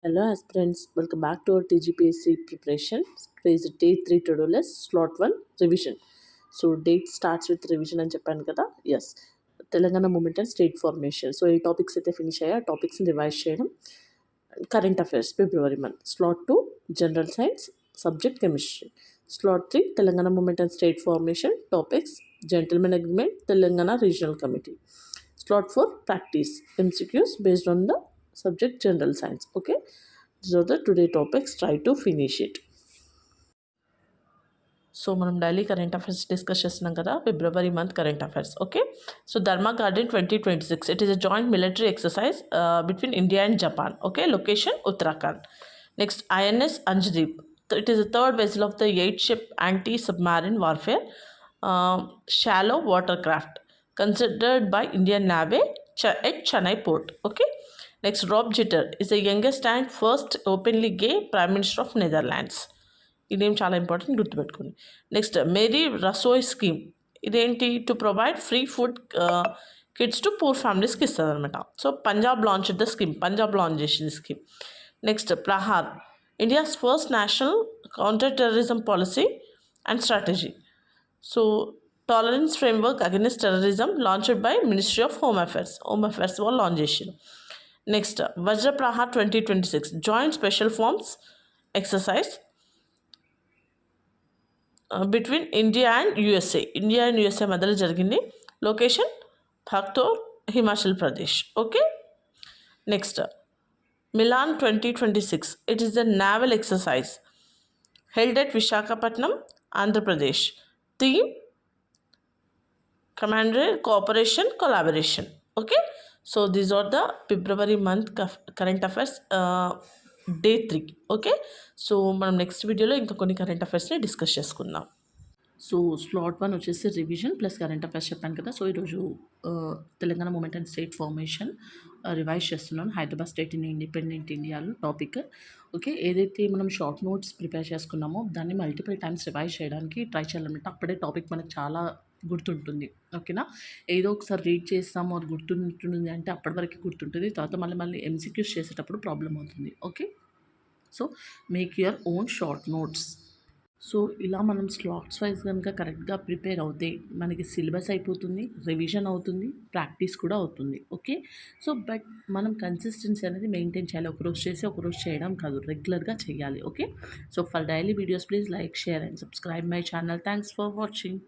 Hello aspirants, welcome back to our TGPSC preparation. Today is day 3 to-do list, slot 1 revision. So date starts with revision and Japan kada. Yes. Telangana movement and state formation. So ఈ topics అయితే finish అయ్యా టాపిక్స్ని revise చేయడం. Current affairs February month. Slot 2 general science subject chemistry. Slot 3 Telangana moment and state formation topics gentlemen agreement Telangana regional committee. Slot 4 practice MCQs based on the subject general science. Okay, these are the today topics. Try to finish it. So మనం daily current affairs discuss చేస్తున్నాం కదా February month current affairs. Okay, so Dharma guardian 2026 it is a joint military exercise between India and Japan. Okay, location Uttarakhand. Next INS Anjadip, it is the third vessel of the 8 ship anti submarine warfare shallow water craft considered by Indian Navy at Chennai port. Okay, next Rob Jeter is the youngest and first openly gay Prime Minister of Netherlands. ఈ name చాలా important, గుర్తుపెట్టుకోండి. Next Meri Rasoi scheme, ఇదేంటి to provide free food kids to poor ఫ్యామిలీస్కి ఇస్తుంది అనమాట. So Punjab launch the scheme, Punjab launch చేసింది scheme. Next Prahar, India's first national counter terrorism policy and strategy. So tolerance framework against terrorism launched by ministry of home affairs వాళ్ళు launch చేసారు. Next Vajra Prahar 2026 joint special forms exercise between India and USA మధ్యలో జరిగింది. Location Bhaktor, Himachal Pradesh. Okay, next Milan 2026 it is the naval exercise held at Visakhapatnam, Andhra Pradesh. Theme Commander Cooperation Collaboration. Okay, so these are the February month current affairs day 3. Okay, so మనం next వీడియోలో ఇంకా కొన్ని current అఫైర్స్ని discuss చేసుకుందాం. So slot 1 వచ్చేసి revision plus current affairs చెప్పాను కదా. So ఈరోజు Telangana moment and state formation revise చేస్తున్నాను. హైదరాబాద్ స్టేట్ ఇన్ ఇండిపెండెంట్ ఇండియాలో టాపిక్. ఓకే, ఏదైతే మనం షార్ట్ నోట్స్ ప్రిపేర్ చేసుకున్నామో దాన్ని మల్టిపుల్ టైమ్స్ రివైజ్ చేయడానికి ట్రై చేయాలన్నమాట. అప్పుడే టాపిక్ మనకు చాలా గుర్తుంటుంది. ఓకేనా, ఏదో ఒకసారి రీడ్ చేస్తాము అది గుర్తుంటుంది అంటే అప్పటి వరకు గుర్తుంటుంది, తర్వాత మళ్ళీ ఎంసీక్యూస్ చేసేటప్పుడు ప్రాబ్లం అవుతుంది. Okay, so make your own short notes. So ఇలా మనం స్లాట్స్ వైజ్ కనుక కరెక్ట్గా ప్రిపేర్ అవుతే మనకి సిలబస్ అయిపోతుంది, రివిజన్ అవుతుంది, ప్రాక్టీస్ కూడా అవుతుంది. ఓకే, సో బట్ మనం కన్సిస్టెన్సీ అనేది మెయింటైన్ చేయాలి. ఒకరోజు చేసి ఒకరోజు చేయడం కాదు, రెగ్యులర్గా చేయాలి. Okay, so for daily videos please like, share and subscribe my channel. Thanks for watching.